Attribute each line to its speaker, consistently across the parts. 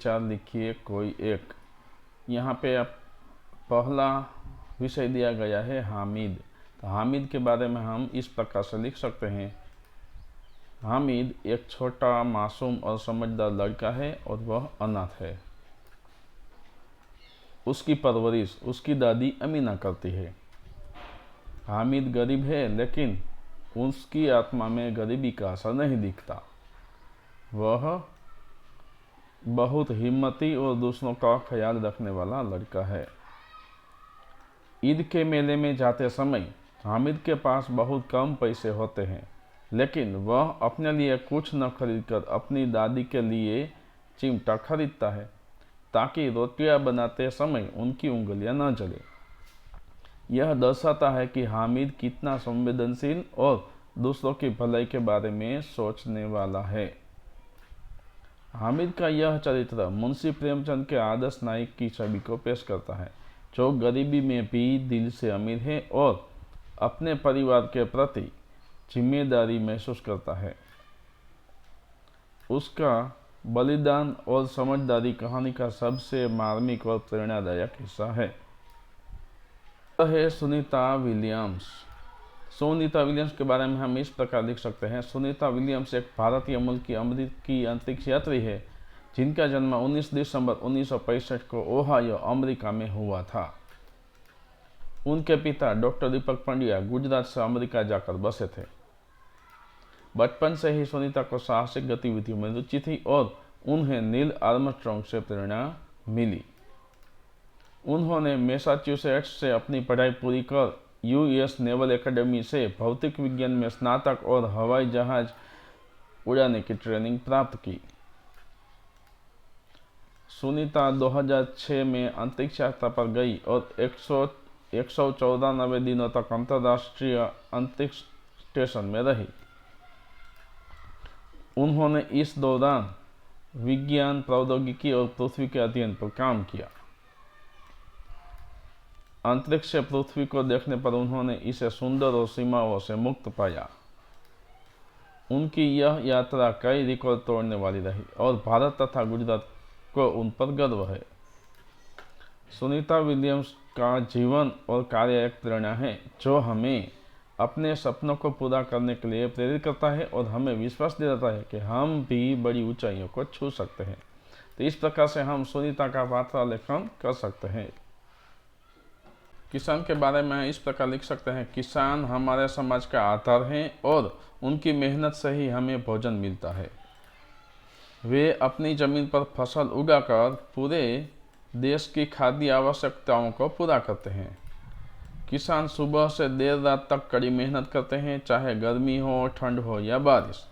Speaker 1: विचार लिखिए कोई एक। यहाँ पे आप पहला विषय दिया गया है हामिद। तो हामिद के बारे में हम इस प्रकार से लिख सकते हैं, हामिद एक छोटा मासूम और समझदार लड़का है और वह अनाथ है। उसकी परवरिश उसकी दादी अमीना करती है। हामिद गरीब है लेकिन उसकी आत्मा में गरीबी का असर नहीं दिखता। वह बहुत हिम्मती और दूसरों का ख्याल रखने वाला लड़का है। ईद के मेले में जाते समय हामिद के पास बहुत कम पैसे होते हैं, लेकिन वह अपने लिए कुछ न खरीदकर अपनी दादी के लिए चिमटा खरीदता है ताकि रोटियां बनाते समय उनकी उंगलियां न जले। यह दर्शाता है कि हामिद कितना संवेदनशील और दूसरों की भलाई के बारे में सोचने वाला है। हामिद का यह चरित्र मुंशी प्रेमचंद के आदर्श नायक की छवि को पेश करता है, जो गरीबी में भी दिल से अमीर है और अपने परिवार के प्रति जिम्मेदारी महसूस करता है। उसका बलिदान और समझदारी कहानी का सबसे मार्मिक और प्रेरणादायक हिस्सा है। सुनीता विलियम्स। सुनीता विलियम्स के बारे में हम इस प्रकार लिख सकते हैं, सुनीता विलियम्स एक भारतीय मूल की अमेरिकी अंतरिक्ष यात्री है जिनका जन्म 19 दिसंबर 1965 को ओहायो, अमेरिका में हुआ था। उनके पिता डॉक्टर दीपक पंड्या गुजरात से अमेरिका जाकर बसे थे। बचपन से ही सुनीता को साहसिक गतिविधियों में रुचि थी और उन्हें नील आर्मस्ट्रॉन्ग से प्रेरणा मिली। उन्होंने मैसाचुसेट्स से अपनी पढ़ाई पूरी कर यूएस नेवल एकेडमी से भौतिक विज्ञान में स्नातक और हवाई जहाज उड़ाने की ट्रेनिंग प्राप्त की। सुनीता 2006 में अंतरिक्ष यात्रा पर गई और 194 दिनों तक अंतर्राष्ट्रीय अंतरिक्ष स्टेशन में रही। उन्होंने इस दौरान विज्ञान, प्रौद्योगिकी और पृथ्वी के अध्ययन पर काम किया। अंतरिक्ष से पृथ्वी को देखने पर उन्होंने इसे सुंदर और सीमाओं से मुक्त पाया। उनकी यह यात्रा कई रिकॉर्ड तोड़ने वाली रही और भारत तथा गुजरात को उन पर गर्व है। सुनीता विलियम्स का जीवन और कार्य एक प्रेरणा है जो हमें अपने सपनों को पूरा करने के लिए प्रेरित करता है और हमें विश्वास दिलाता है कि हम भी बड़ी ऊंचाइयों को छू सकते हैं। तो इस प्रकार से हम सुनीता का वार्तालेखन कर सकते हैं। किसान के बारे में इस प्रकार लिख सकते हैं, किसान हमारे समाज का आधार हैं और उनकी मेहनत से ही हमें भोजन मिलता है। वे अपनी जमीन पर फसल उगाकर पूरे देश की खाद्य आवश्यकताओं को पूरा करते हैं। किसान सुबह से देर रात तक कड़ी मेहनत करते हैं, चाहे गर्मी हो, ठंड हो या बारिश।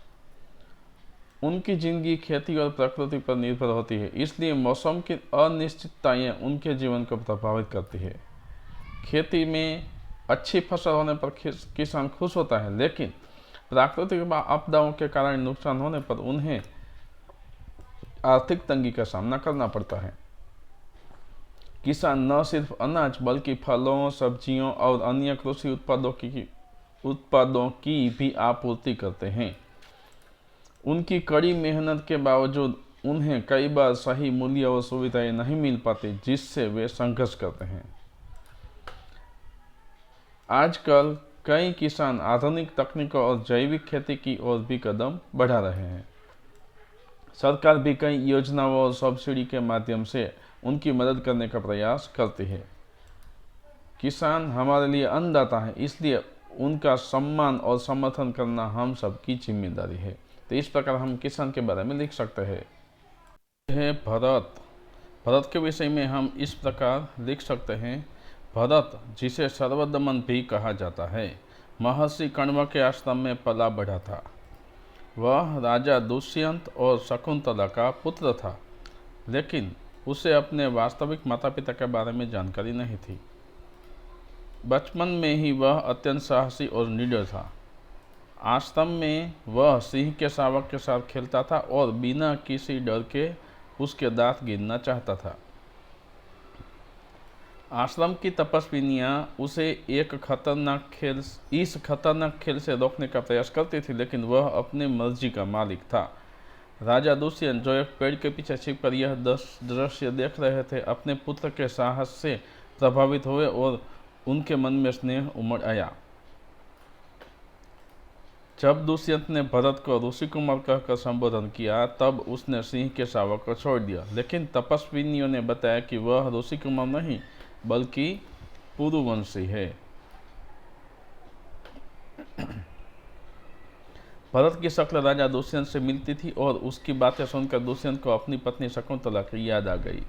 Speaker 1: उनकी जिंदगी खेती और प्रकृति पर निर्भर होती है, इसलिए मौसम की अनिश्चितताएं उनके जीवन को प्रभावित करती है। खेती में अच्छी फसल होने पर किसान खुश होता है, लेकिन प्राकृतिक आपदाओं के कारण नुकसान होने पर उन्हें आर्थिक तंगी का सामना करना पड़ता है। किसान न सिर्फ अनाज बल्कि फलों, सब्जियों और अन्य कृषि उत्पादों की भी आपूर्ति करते हैं। उनकी कड़ी मेहनत के बावजूद उन्हें कई बार सही मूल्य और सुविधाएं नहीं मिल पाती, जिससे वे संघर्ष करते हैं। आजकल कई किसान आधुनिक तकनीकों और जैविक खेती की ओर भी कदम बढ़ा रहे हैं। सरकार भी कई योजनाओं और सब्सिडी के माध्यम से उनकी मदद करने का प्रयास करती है। किसान हमारे लिए अन्नदाता है, इसलिए उनका सम्मान और समर्थन करना हम सबकी जिम्मेदारी है। तो इस प्रकार हम किसान के बारे में लिख सकते हैं। भरत के विषय में हम इस प्रकार लिख सकते हैं, भरत जिसे सर्वदमन भी कहा जाता है, महर्षि कण्व के आश्रम में पला बढ़ा था। वह राजा दुष्यंत और शकुंतला का पुत्र था, लेकिन उसे अपने वास्तविक माता पिता के बारे में जानकारी नहीं थी। बचपन में ही वह अत्यंत साहसी और निडर था। आश्रम में वह सिंह के शावक के साथ खेलता था और बिना किसी डर के उसके दांत गिनना चाहता था। आश्रम की तपस्विनियां उसे इस खतरनाक खेल से रोकने का प्रयास करती थी, लेकिन वह अपनी मर्जी का मालिक था। राजा दुष्यंत जो एक पेड़ के पीछे छिपकर यह दृश्य देख रहे थे, अपने पुत्र के साहस से प्रभावित हुए और उनके मन में स्नेह उमड़ आया। जब दुष्यंत ने भरत को ऋषि कुमार कहकर संबोधन किया, तब उसने सिंह के शावक को छोड़ दिया। लेकिन तपस्विनियों ने बताया कि वह ऋषि कुमार नहीं बल्कि पुरुवंशी है। भरत की शक्ल राजा दुष्यंत से मिलती थी और उसकी बातें सुनकर दुष्यंत को अपनी पत्नी शकुंतला की याद आ गई।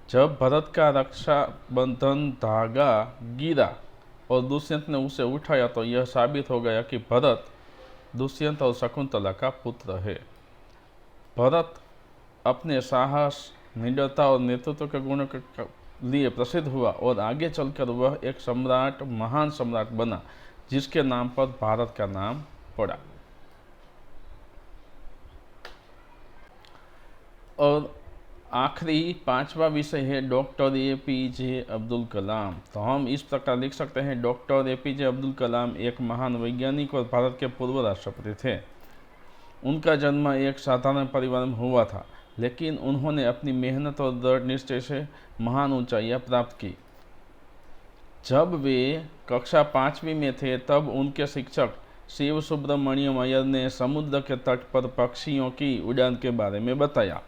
Speaker 1: जब भरत का रक्षा बंधन धागा गिरा और दुष्यंत ने उसे उठाया, तो यह साबित हो गया कि भरत दुष्यंत और शकुंतला का पुत्र है। भरत अपने साहस, निडरता और नेतृत्व के गुणों के लिए प्रसिद्ध हुआ और आगे चलकर वह एक सम्राट, महान सम्राट बना, जिसके नाम पर भारत का नाम पड़ा। और आखिरी 5वां विषय है डॉक्टर APJ अब्दुल कलाम। तो हम इस प्रकार लिख सकते हैं, डॉक्टर APJ अब्दुल कलाम एक महान वैज्ञानिक और भारत के पूर्व राष्ट्रपति थे। उनका जन्म एक साधारण परिवार में हुआ था, लेकिन उन्होंने अपनी मेहनत और दृढ़ निश्चय से महान ऊंचाइयां प्राप्त की। जब वे कक्षा 5वीं में थे, तब उनके शिक्षक शिव सुब्रमण्यम अय्यर ने समुद्र के तट पर पक्षियों की उड़ान के बारे में बताया,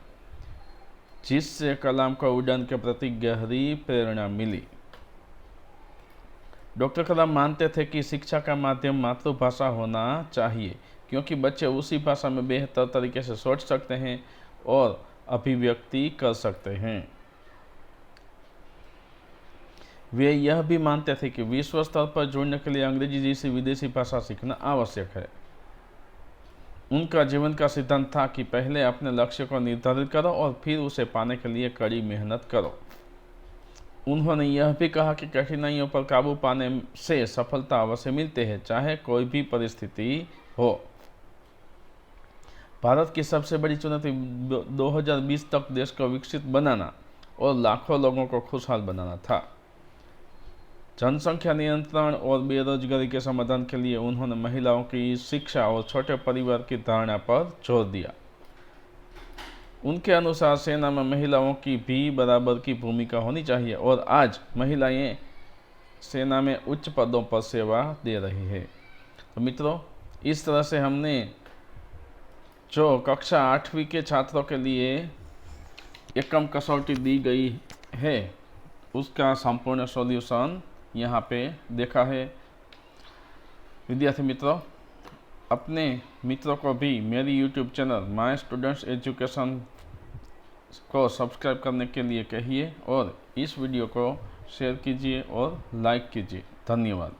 Speaker 1: जिससे कलाम को उड़ान के प्रति गहरी प्रेरणा मिली। डॉक्टर कलाम मानते थे कि शिक्षा का माध्यम मातृभाषा होना चाहिए, क्योंकि बच्चे उसी भाषा में बेहतर तरीके से सोच सकते हैं और अभिव्यक्ति कर सकते हैं। वे यह भी मानते थे कि विश्व स्तर पर जुड़ने के लिए अंग्रेजी जैसी विदेशी भाषा सीखना आवश्यक है। उनका जीवन का सिद्धांत था कि पहले अपने लक्ष्य को निर्धारित करो और फिर उसे पाने के लिए कड़ी मेहनत करो। उन्होंने यह भी कहा कि कठिनाइयों पर काबू पाने से सफलता अवश्य मिलती है, चाहे कोई भी परिस्थिति हो। भारत की सबसे बड़ी चुनौती 2020 तक देश को विकसित बनाना और लाखों लोगों को खुशहाल बनाना था। जनसंख्या नियंत्रण और बेरोजगारी के समाधान के लिए उन्होंने महिलाओं की शिक्षा और छोटे परिवार की धारणा पर जोर दिया। उनके अनुसार सेना में महिलाओं की भी बराबर की भूमिका होनी चाहिए और आज महिलाएं सेना में उच्च पदों पर सेवा दे रही है। तो मित्रों, इस तरह से हमने जो कक्षा 8वीं के छात्रों के लिए एकम कसौटी दी गई है, उसका संपूर्ण सॉल्यूशन यहाँ पे देखा है। विद्यार्थी मित्रों, अपने मित्रों को भी मेरी YouTube channel my students education को सब्सक्राइब करने के लिए कहिए और इस वीडियो को शेयर कीजिए और लाइक कीजिए। धन्यवाद।